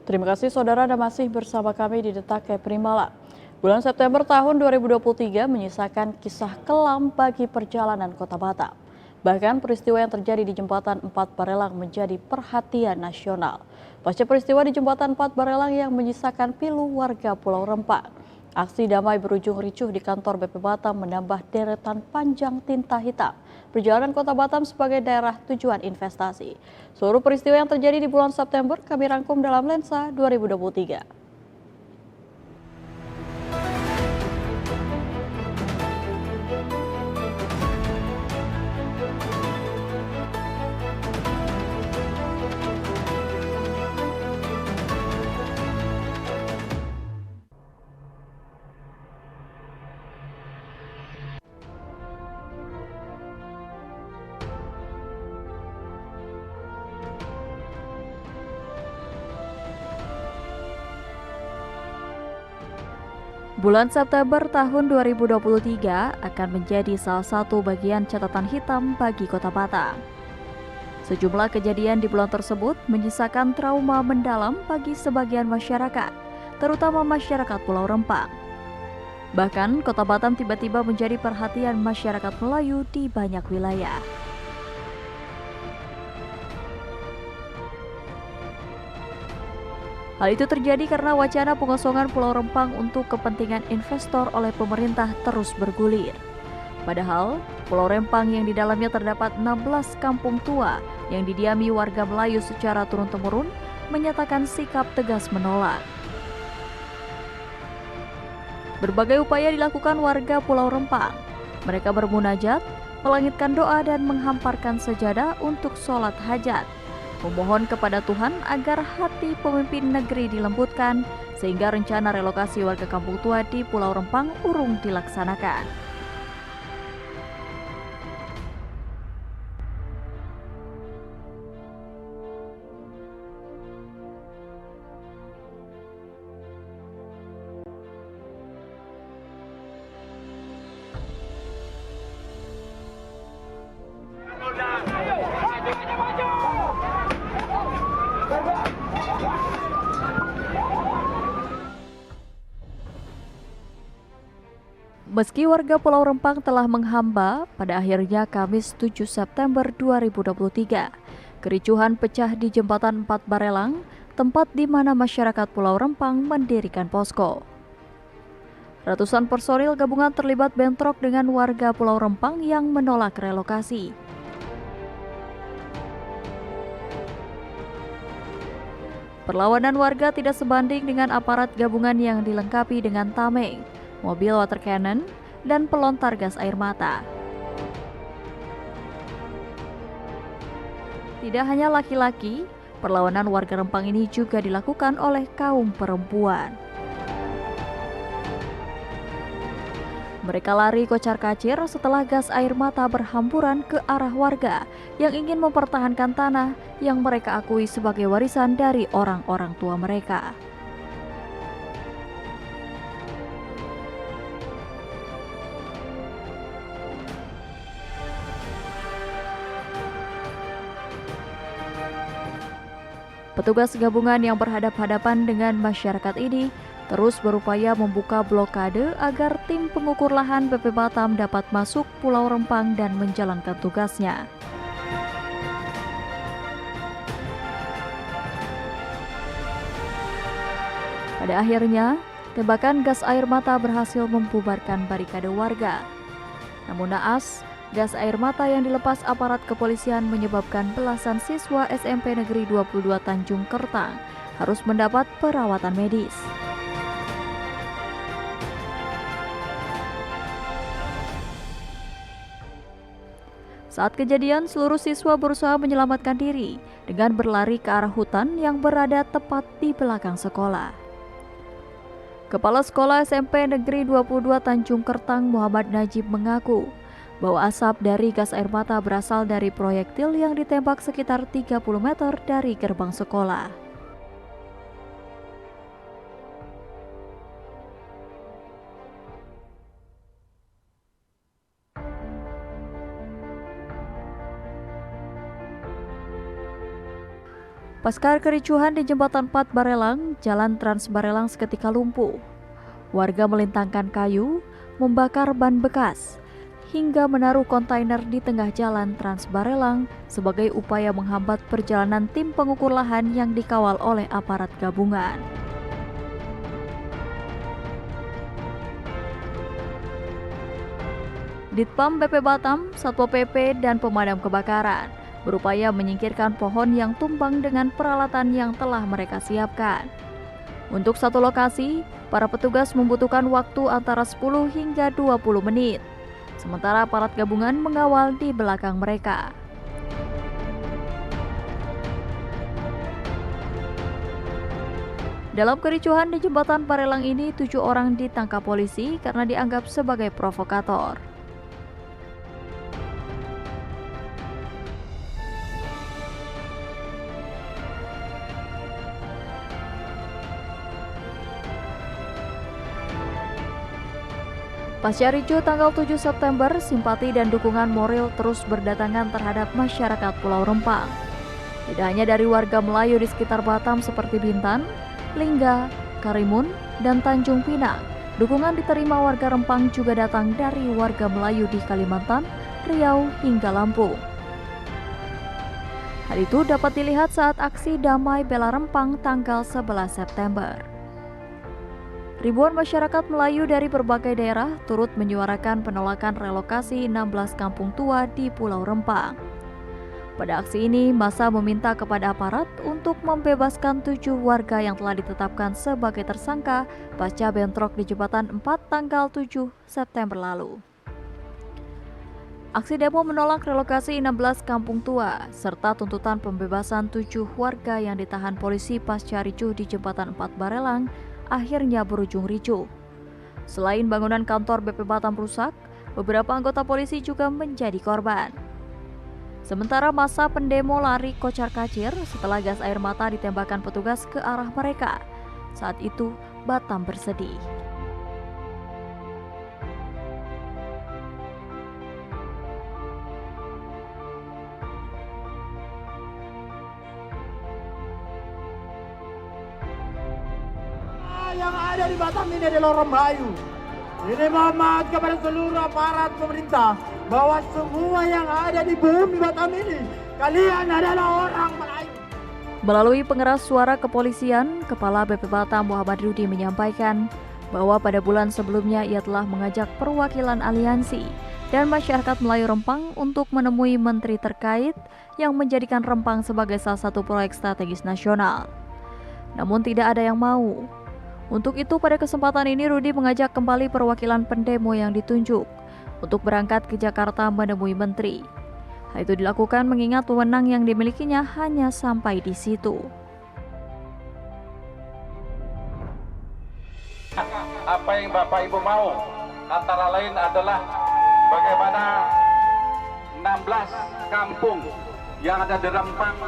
Terima kasih saudara Anda masih bersama kami di Detak Primala. Bulan September tahun 2023 menyisakan kisah kelam bagi perjalanan Kota Batam. Bahkan peristiwa yang terjadi di Jembatan 4 Barelang menjadi perhatian nasional. Pasca peristiwa di Jembatan 4 Barelang yang menyisakan pilu warga Pulau Rempang. Aksi damai berujung ricuh di kantor BP Batam menambah deretan panjang tinta hitam perjalanan Kota Batam sebagai daerah tujuan investasi. Seluruh peristiwa yang terjadi di bulan September kami rangkum dalam Lensa 2023. Bulan September tahun 2023 akan menjadi salah satu bagian catatan hitam bagi Kota Batam. Sejumlah kejadian di bulan tersebut menyisakan trauma mendalam bagi sebagian masyarakat, terutama masyarakat Pulau Rempang. Bahkan, Kota Batam tiba-tiba menjadi perhatian masyarakat Melayu di banyak wilayah. Hal itu terjadi karena wacana pengosongan Pulau Rempang untuk kepentingan investor oleh pemerintah terus bergulir. Padahal, Pulau Rempang yang di dalamnya terdapat 16 kampung tua yang didiami warga Melayu secara turun-temurun menyatakan sikap tegas menolak. Berbagai upaya dilakukan warga Pulau Rempang. Mereka bermunajat, melangitkan doa dan menghamparkan sajadah untuk sholat hajat. Memohon kepada Tuhan agar hati pemimpin negeri dilembutkan sehingga rencana relokasi warga kampung tua di Pulau Rempang urung dilaksanakan. Meski warga Pulau Rempang telah menghamba, pada akhirnya Kamis 7 September 2023, kericuhan pecah di Jembatan 4 Barelang, tempat di mana masyarakat Pulau Rempang mendirikan posko. Ratusan personil gabungan terlibat bentrok dengan warga Pulau Rempang yang menolak relokasi. Perlawanan warga tidak sebanding dengan aparat gabungan yang dilengkapi dengan tameng, mobil water cannon, dan pelontar gas air mata. Tidak hanya laki-laki, perlawanan warga Rempang ini juga dilakukan oleh kaum perempuan. Mereka lari kocar-kacir setelah gas air mata berhamburan ke arah warga yang ingin mempertahankan tanah yang mereka akui sebagai warisan dari orang-orang tua mereka. Petugas gabungan yang berhadapan-hadapan dengan masyarakat ini terus berupaya membuka blokade agar tim pengukur lahan BP Batam dapat masuk Pulau Rempang dan menjalankan tugasnya. Pada akhirnya, tembakan gas air mata berhasil membubarkan barikade warga. Namun naas, gas air mata yang dilepas aparat kepolisian menyebabkan belasan siswa SMP Negeri 22 Tanjung Kertang harus mendapat perawatan medis. Saat kejadian, seluruh siswa berusaha menyelamatkan diri dengan berlari ke arah hutan yang berada tepat di belakang sekolah. Kepala Sekolah SMP Negeri 22 Tanjung Kertang Muhammad Najib mengaku bahwa asap dari gas air mata berasal dari proyektil yang ditembak sekitar 30 meter dari gerbang sekolah. Pasca kericuhan di Jembatan 4 Barelang, Jalan Trans Barelang seketika lumpuh. Warga melintangkan kayu, membakar ban bekas, hingga menaruh kontainer di tengah jalan Trans Barelang sebagai upaya menghambat perjalanan tim pengukur lahan yang dikawal oleh aparat gabungan. Ditpam BP Batam, Satpol PP, dan pemadam kebakaran berupaya menyingkirkan pohon yang tumbang dengan peralatan yang telah mereka siapkan. Untuk satu lokasi, para petugas membutuhkan waktu antara 10 hingga 20 menit. Sementara aparat gabungan mengawal di belakang mereka. Dalam kericuhan di Jembatan Barelang ini, 7 orang ditangkap polisi karena dianggap sebagai provokator. Pasca ricuh tanggal 7 September, simpati dan dukungan moral terus berdatangan terhadap masyarakat Pulau Rempang. Tidak hanya dari warga Melayu di sekitar Batam seperti Bintan, Lingga, Karimun, dan Tanjung Pinang, dukungan diterima warga Rempang juga datang dari warga Melayu di Kalimantan, Riau, hingga Lampung. Hal itu dapat dilihat saat aksi damai bela Rempang tanggal 11 September. Ribuan masyarakat Melayu dari berbagai daerah turut menyuarakan penolakan relokasi 16 kampung tua di Pulau Rempang. Pada aksi ini, massa meminta kepada aparat untuk membebaskan 7 warga yang telah ditetapkan sebagai tersangka pasca bentrok di Jembatan 4 tanggal 7 September lalu. Aksi demo menolak relokasi 16 kampung tua serta tuntutan pembebasan 7 warga yang ditahan polisi pasca ricuh di Jembatan 4 Barelang akhirnya berujung ricuh. Selain bangunan kantor BP Batam rusak, beberapa anggota polisi juga menjadi korban. Sementara massa pendemo lari kocar-kacir setelah gas air mata ditembakkan petugas ke arah mereka. Saat itu, Batam bersedih. Yang ada di Batam ini adalah orang Melayu. Ini mohon kepada seluruh aparat pemerintah bahwa semua yang ada di bumi Batam ini, kalian adalah orang Melayu. Melalui pengeras suara kepolisian, Kepala BP Batam Muhammad Rudi menyampaikan bahwa pada bulan sebelumnya ia telah mengajak perwakilan aliansi dan masyarakat Melayu Rempang untuk menemui menteri terkait yang menjadikan Rempang sebagai salah satu proyek strategis nasional. Namun tidak ada yang mau. Untuk itu pada kesempatan ini Rudi mengajak kembali perwakilan pendemo yang ditunjuk untuk berangkat ke Jakarta menemui menteri. Hal itu dilakukan mengingat wewenang yang dimilikinya hanya sampai di situ. Apa yang Bapak Ibu mau antara lain adalah bagaimana 16 kampung yang ada di Rempang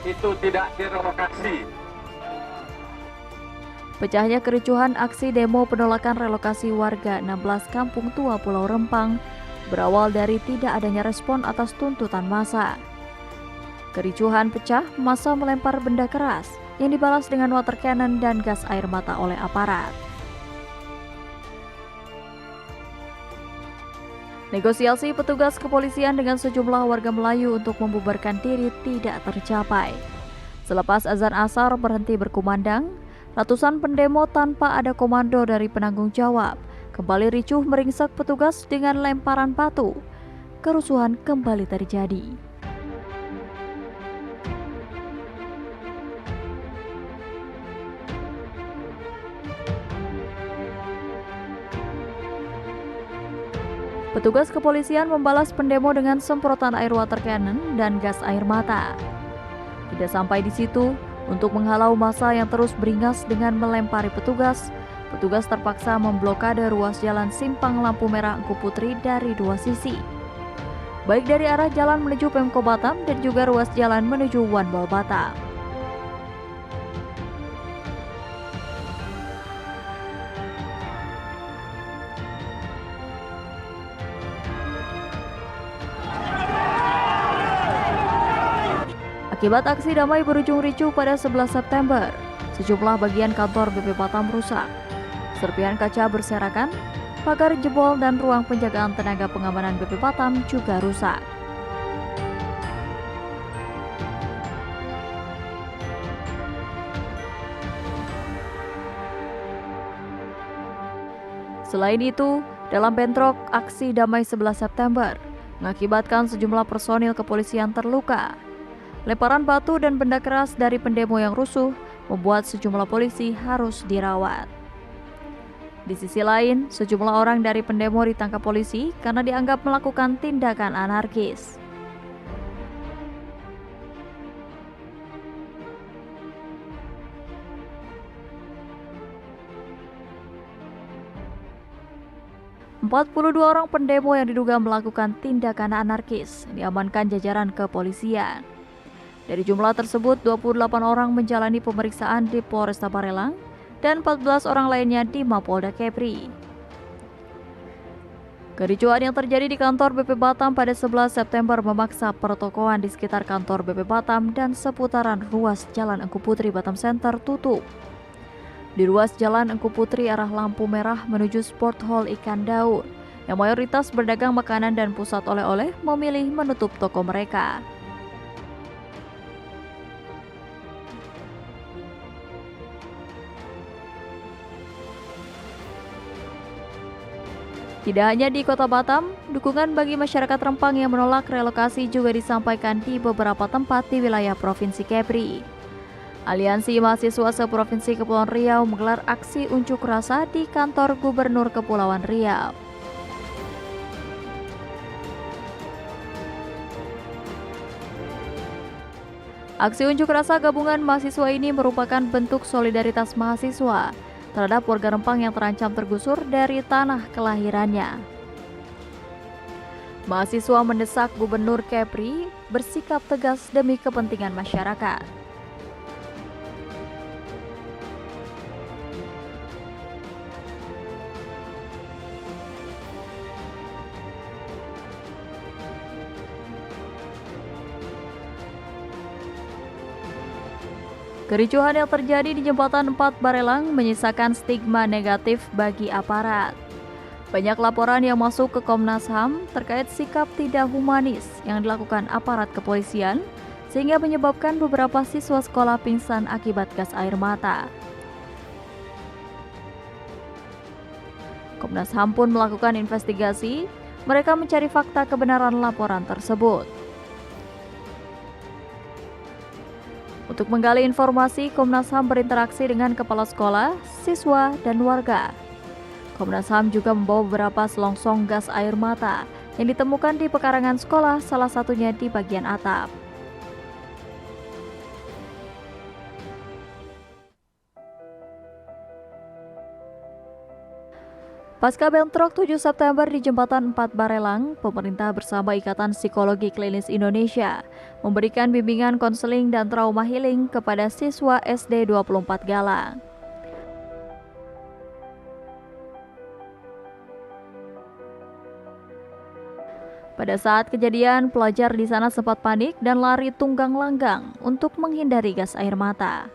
itu tidak direlokasi. Pecahnya kericuhan aksi demo penolakan relokasi warga 16 kampung tua Pulau Rempang berawal dari tidak adanya respon atas tuntutan massa. Kericuhan pecah, massa melempar benda keras yang dibalas dengan water cannon dan gas air mata oleh aparat. Negosiasi petugas kepolisian dengan sejumlah warga Melayu untuk membubarkan diri tidak tercapai. Selepas azan asar berhenti berkumandang, ratusan pendemo tanpa ada komando dari penanggung jawab kembali ricuh meringsak petugas dengan lemparan batu. Kerusuhan kembali terjadi. Petugas kepolisian membalas pendemo dengan semprotan air water cannon dan gas air mata. Tidak sampai di situ, untuk menghalau massa yang terus beringas dengan melempari petugas, petugas terpaksa memblokade ruas jalan Simpang Lampu Merah Engku Putri dari 2 sisi. Baik dari arah jalan menuju Pemko Batam dan juga ruas jalan menuju One Mall Batam. Akibat aksi damai berujung ricuh pada 11 September, sejumlah bagian kantor BP Batam rusak. Serpihan kaca berserakan, pagar jebol dan ruang penjagaan tenaga pengamanan BP Batam juga rusak. Selain itu, dalam bentrok aksi damai 11 September, mengakibatkan sejumlah personil kepolisian terluka. Lemparan batu dan benda keras dari pendemo yang rusuh membuat sejumlah polisi harus dirawat. Di sisi lain, sejumlah orang dari pendemo ditangkap polisi karena dianggap melakukan tindakan anarkis. .42 orang pendemo yang diduga melakukan tindakan anarkis diamankan jajaran kepolisian. Dari jumlah tersebut, 28 orang menjalani pemeriksaan di Polresta Barelang dan 14 orang lainnya di Mapolda Kepri. Kericuhan yang terjadi di kantor BP Batam pada 11 September memaksa pertokoan di sekitar kantor BP Batam dan seputaran ruas Jalan Engku Putri Batam Center tutup. Di ruas Jalan Engku Putri arah lampu merah menuju Sport Hall Ikan Daun, yang mayoritas berdagang makanan dan pusat oleh-oleh memilih menutup toko mereka. Tidak hanya di Kota Batam, dukungan bagi masyarakat Rempang yang menolak relokasi juga disampaikan di beberapa tempat di wilayah Provinsi Kepri. Aliansi Mahasiswa Seprovinsi Kepulauan Riau menggelar aksi unjuk rasa di kantor Gubernur Kepulauan Riau. Aksi unjuk rasa gabungan mahasiswa ini merupakan bentuk solidaritas mahasiswa terhadap warga Rempang yang terancam tergusur dari tanah kelahirannya. Mahasiswa mendesak Gubernur Kepri bersikap tegas demi kepentingan masyarakat. Kericuhan yang terjadi di Jembatan 4 Barelang menyisakan stigma negatif bagi aparat. Banyak laporan yang masuk ke Komnas HAM terkait sikap tidak humanis yang dilakukan aparat kepolisian, sehingga menyebabkan beberapa siswa sekolah pingsan akibat gas air mata. Komnas HAM pun melakukan investigasi, mereka mencari fakta kebenaran laporan tersebut. Untuk menggali informasi, Komnas HAM berinteraksi dengan kepala sekolah, siswa, dan warga. Komnas HAM juga membawa beberapa selongsong gas air mata yang ditemukan di pekarangan sekolah, salah satunya di bagian atap. Pasca bentrok 7 September di Jembatan 4 Barelang, pemerintah bersama Ikatan Psikologi Klinis Indonesia memberikan bimbingan konseling dan trauma healing kepada siswa SD 24 Galang. Pada saat kejadian, pelajar di sana sempat panik dan lari tunggang langgang untuk menghindari gas air mata.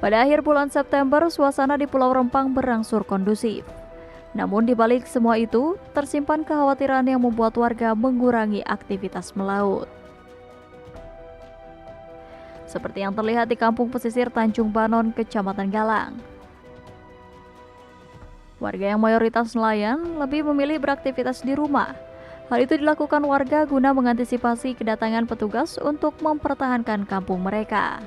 Pada akhir bulan September, suasana di Pulau Rempang berangsur kondusif. Namun di balik semua itu, tersimpan kekhawatiran yang membuat warga mengurangi aktivitas melaut. Seperti yang terlihat di kampung pesisir Tanjung Banon, Kecamatan Galang. Warga yang mayoritas nelayan lebih memilih beraktivitas di rumah. Hal itu dilakukan warga guna mengantisipasi kedatangan petugas untuk mempertahankan kampung mereka.